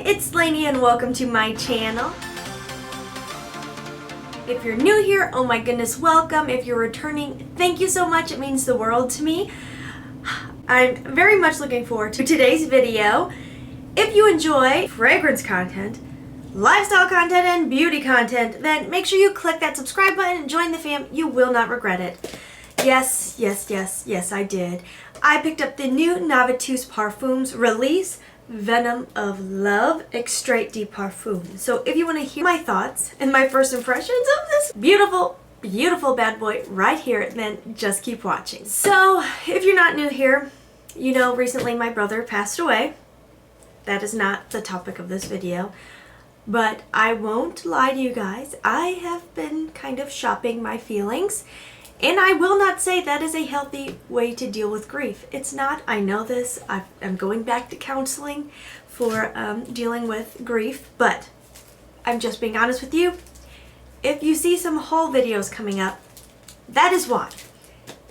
it's Laynie and welcome to my channel. If you're new here, oh my goodness, welcome. If you're returning, thank you so much. It means the world to me. I'm very much looking forward to today's video. If you enjoy fragrance content, lifestyle content, and beauty content, then make sure you click that subscribe button and join the fam. You will not regret it. Yes, I did. I picked up the new Navitus Parfums release, Venom of Love Extrait de Parfum. So if you want to hear my thoughts and my first impressions of this beautiful bad boy right here, then just keep watching. So if you're not new here, you know recently my brother passed away. That is not the topic of this video. But I won't lie to you guys, I have been kind of shopping my feelings. And I will not say that is a healthy way to deal with grief. It's not. I know this. I'm going back to counseling for dealing with grief. But I'm just being honest with you. If you see some haul videos coming up, that is why.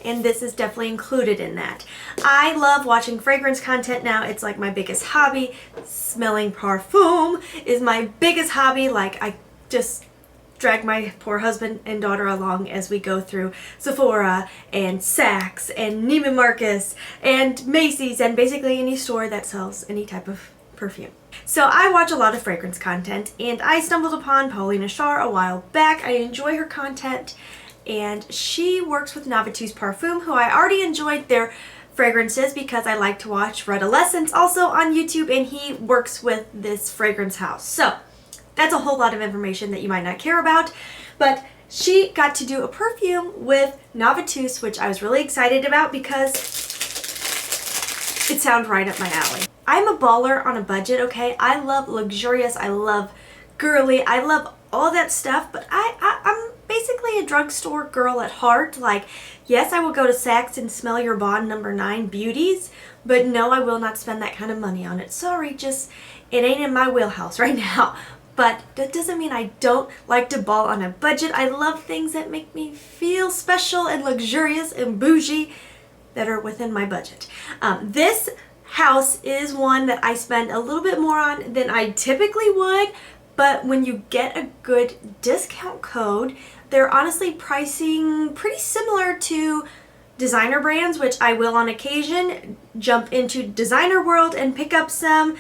And this is definitely included in that. I love watching fragrance content now. It's like my biggest hobby. Smelling parfum is my biggest hobby. Like I just drag my poor husband and daughter along as we go through Sephora and Saks and Neiman Marcus and Macy's and basically any store that sells any type of perfume. So I watch a lot of fragrance content and I stumbled upon Paulina Shar a while back. I enjoy her content and she works with Navitus Parfum, who I already enjoyed their fragrances because I like to watch Red Adolescence also on YouTube, and he works with this fragrance house. So that's a whole lot of information that you might not care about, but she got to do a perfume with Navitus, which I was really excited about because it sounded right up my alley. I'm a baller on a budget, okay? I love luxurious, I love girly, I love all that stuff, but I'm basically a drugstore girl at heart. Like, yes, I will go to Saks and smell your Bond No. 9 beauties, but no, I will not spend that kind of money on it. Sorry, just, it ain't in my wheelhouse right now. But that doesn't mean I don't like to ball on a budget. I love things that make me feel special and luxurious and bougie that are within my budget. This house is one that I spend a little bit more on than I typically would, but when you get a good discount code, they're honestly pricing pretty similar to designer brands, which I will on occasion jump into designer world and pick up some.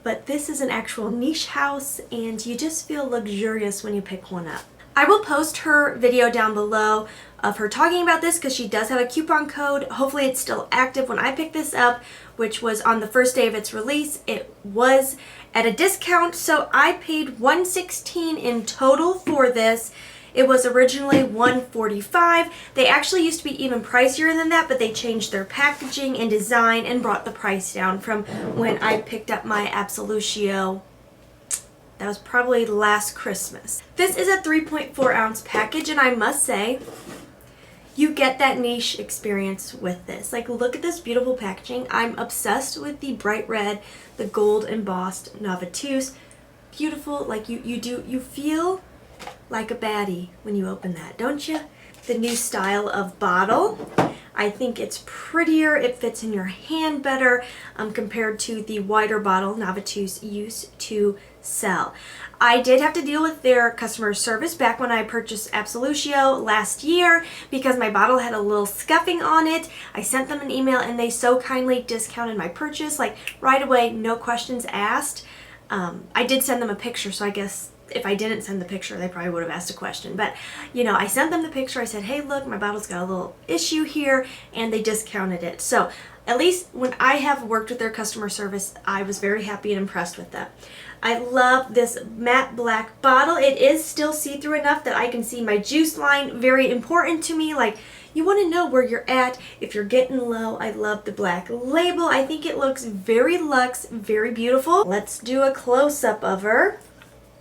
But this is an actual niche house and you just feel luxurious when you pick one up. I will post her video down below of her talking about this because she does have a coupon code. Hopefully it's still active when I pick this up, which was on the first day of its release. It was at a discount, so I paid $116 in total for this. It was originally $145. They actually used to be even pricier than that, but they changed their packaging and design and brought the price down from when I picked up my Absolutio. That was probably last Christmas. This is a 3.4 ounce package, and I must say, you get that niche experience with this. Like, look at this beautiful packaging. I'm obsessed with the bright red, the gold embossed Navitus. Beautiful, like you feel like a baddie when you open that, don't you? The new style of bottle. I think it's prettier, it fits in your hand better compared to the wider bottle Navitus used to sell. I did have to deal with their customer service back when I purchased Absolutio last year because my bottle had a little scuffing on it. I sent them an email and they so kindly discounted my purchase, like right away, no questions asked. I did send them a picture, so I guess if I didn't send the picture, they probably would have asked a question. But, you know, I sent them the picture. I said, hey, look, my bottle's got a little issue here, and they discounted it. So at least when I have worked with their customer service, I was very happy and impressed with them. I love this matte black bottle. It is still see-through enough that I can see my juice line. Very important to me. Like, you want to know where you're at if you're getting low. I love the black label. I think it looks very luxe, very beautiful. Let's do a close-up of her.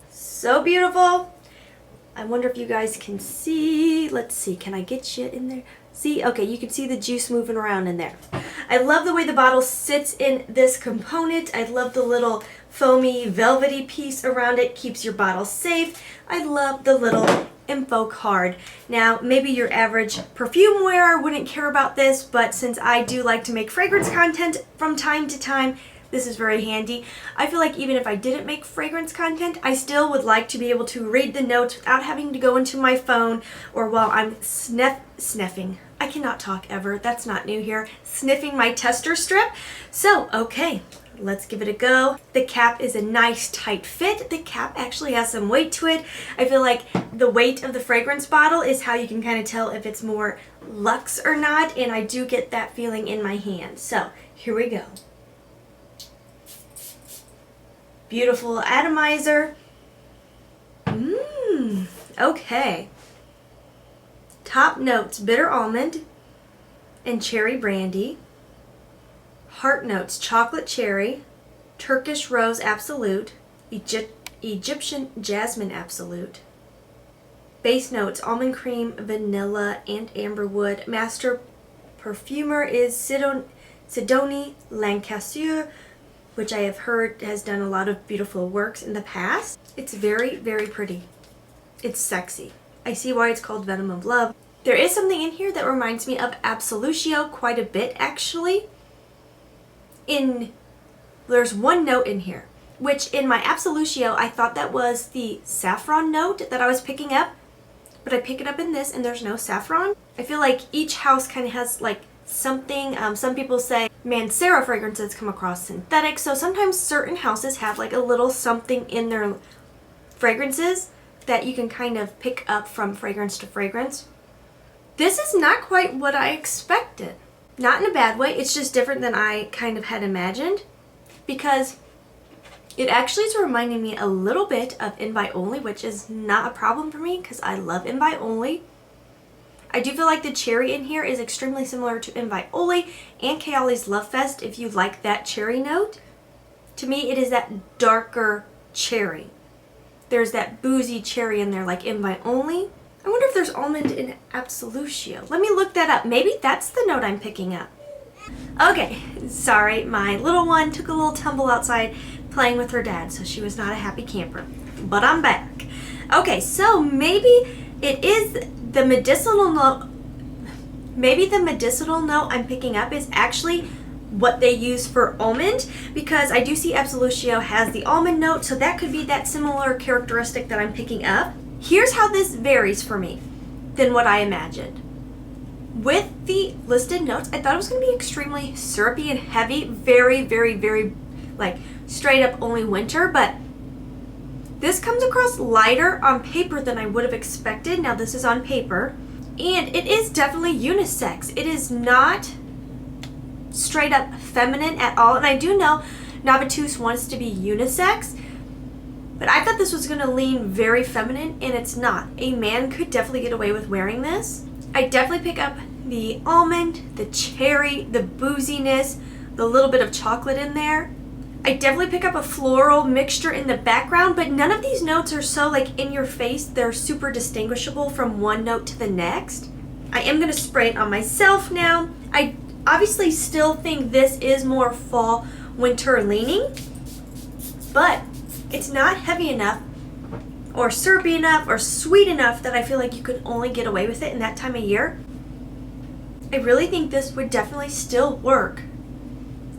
So beautiful. I wonder if you guys can see. Let's see. Can I get you in there? See? Okay, you can see the juice moving around in there. I love the way the bottle sits in this component. I love the little foamy, velvety piece around it. Keeps your bottle safe. I love the little info card. Now, maybe your average perfume wearer wouldn't care about this, but since I do like to make fragrance content from time to time, This is very handy. I feel like even if I didn't make fragrance content, I still would like to be able to read the notes without having to go into my phone or while I'm sniffing. I cannot talk ever. That's not new here. Sniffing my tester strip. So, okay, let's give it a go. The cap is a nice tight fit. The cap actually has some weight to it. I feel like the weight of the fragrance bottle is how you can kind of tell if it's more luxe or not, and I do get that feeling in my hand. So, here we go. Beautiful atomizer. Okay. Top notes, bitter almond and cherry brandy. Heart notes, chocolate cherry, Turkish rose absolute, Egyptian jasmine absolute. Base notes, almond cream, vanilla, and amberwood. Master perfumer is Sidonie Lancaster, which I have heard has done a lot of beautiful works in the past. It's very, very pretty. It's sexy. I see why it's called Venom of Love. There is something in here that reminds me of Absolutio quite a bit, actually. There's one note in here, which in my Absolutio, I thought that was the saffron note that I was picking up, but I pick it up in this and there's no saffron. I feel like each house kind of has like something. Some people say Mancera fragrances come across synthetic, so sometimes certain houses have like a little something in their fragrances that you can kind of pick up from fragrance to fragrance. This is not quite what I expected. Not in a bad way, it's just different than I kind of had imagined, because it actually is reminding me a little bit of Invioli, which is not a problem for me because I love Invioli. I do feel like the cherry in here is extremely similar to Invioli and Kayali's Love Fest if you like that cherry note. To me, it is that darker cherry. There's that boozy cherry in there like Invioli. I wonder if there's almond in Absolutio. Let me look that up. Maybe that's the note I'm picking up. Okay, sorry, my little one took a little tumble outside playing with her dad, so she was not a happy camper. But I'm back. Okay, so maybe it is the medicinal note. Maybe the medicinal note I'm picking up is actually what they use for almond, because I do see Absolutio has the almond note, so that could be that similar characteristic that I'm picking up. Here's how this varies for me than what I imagined. With the listed notes, I thought it was going to be extremely syrupy and heavy, very, very, very like straight up only winter, but this comes across lighter on paper than I would have expected. Now this is on paper, and it is definitely unisex. It is not straight up feminine at all, and I do know Navitus wants to be unisex, but I thought this was going to lean very feminine, and it's not. A man could definitely get away with wearing this. I definitely pick up the almond, the cherry, the booziness, the little bit of chocolate in there. I definitely pick up a floral mixture in the background, but none of these notes are so like in your face. They're super distinguishable from one note to the next. I am going to spray it on myself now. I obviously still think this is more fall, winter leaning, but it's not heavy enough or syrupy enough or sweet enough that I feel like you could only get away with it in that time of year. I really think this would definitely still work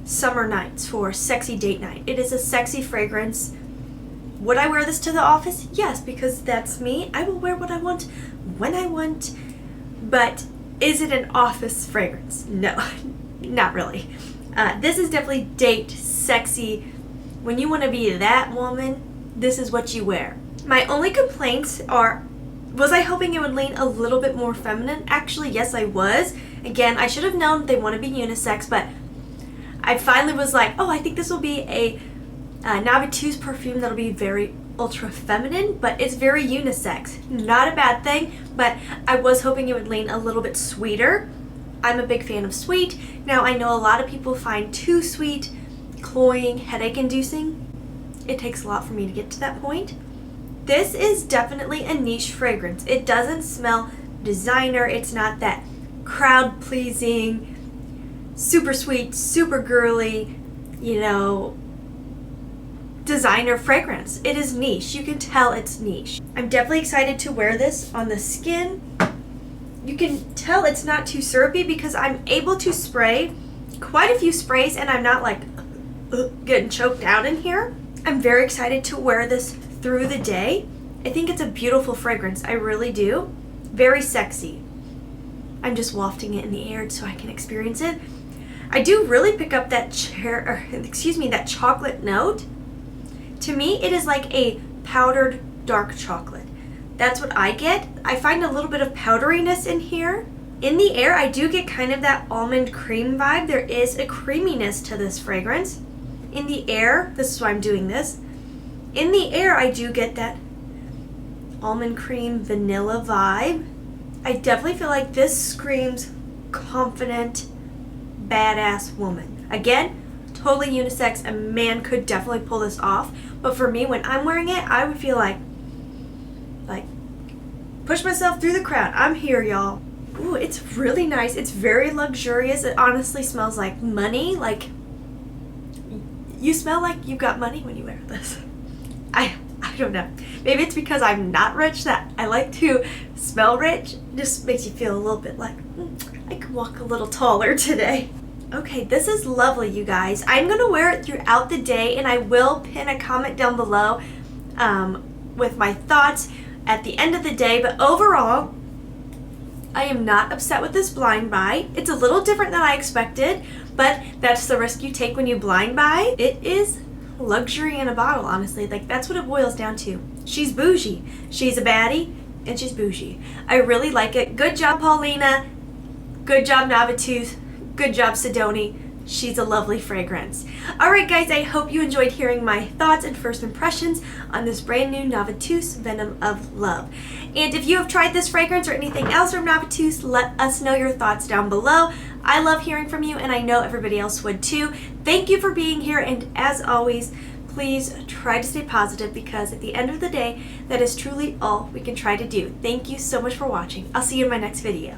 summer nights for sexy date night. It is a sexy fragrance. Would I wear this to the office? Yes, because that's me. I will wear what I want when I want. But is it an office fragrance? No, not really. This is definitely date, sexy. When you want to be that woman, this is what you wear. My only complaints are, was I hoping it would lean a little bit more feminine? Actually, yes, I was. Again, I should have known they want to be unisex, but I finally was like, oh, I think this will be a Navitus perfume that'll be very ultra feminine, but it's very unisex. Not a bad thing, but I was hoping it would lean a little bit sweeter. I'm a big fan of sweet. Now, I know a lot of people find too sweet, cloying, headache-inducing. It takes a lot for me to get to that point. This is definitely a niche fragrance. It doesn't smell designer. It's not that crowd-pleasing, super sweet, super girly, designer fragrance. It is niche. You can tell it's niche. I'm definitely excited to wear this on the skin. You can tell it's not too syrupy because I'm able to spray quite a few sprays and I'm not like getting choked out in here. I'm very excited to wear this through the day. I think it's a beautiful fragrance. I really do. Very sexy. I'm just wafting it in the air so I can experience it. I do really pick up that that chocolate note. To me, it is like a powdered dark chocolate. That's what I get. I find a little bit of powderiness in here. In the air, I do get kind of that almond cream vibe. There is a creaminess to this fragrance. In the air, this is why I'm doing this. In the air, I do get that almond cream vanilla vibe. I definitely feel like this screams confident, badass woman. Again, totally unisex. A man could definitely pull this off. But for me, when I'm wearing it, I would feel like push myself through the crowd. I'm here, y'all. Ooh, it's really nice. It's very luxurious. It honestly smells like money. Like, you smell like you've got money when you wear this. I don't know. Maybe it's because I'm not rich that I like to smell rich. It just makes you feel a little bit like, I could walk a little taller today. Okay, this is lovely, you guys. I'm going to wear it throughout the day, and I will pin a comment down below with my thoughts at the end of the day. But overall, I am not upset with this blind buy. It's a little different than I expected, but that's the risk you take when you blind buy. It is luxury in a bottle, honestly. Like, that's what it boils down to. She's bougie. She's a baddie, and she's bougie. I really like it. Good job, Paulina. Good job, Navitus. Good job, Sony. She's a lovely fragrance. Alright guys, I hope you enjoyed hearing my thoughts and first impressions on this brand new Navitus Venom of Love. And if you have tried this fragrance or anything else from Navitus, let us know your thoughts down below. I love hearing from you, and I know everybody else would too. Thank you for being here, and as always, please try to stay positive, because at the end of the day, that is truly all we can try to do. Thank you so much for watching. I'll see you in my next video.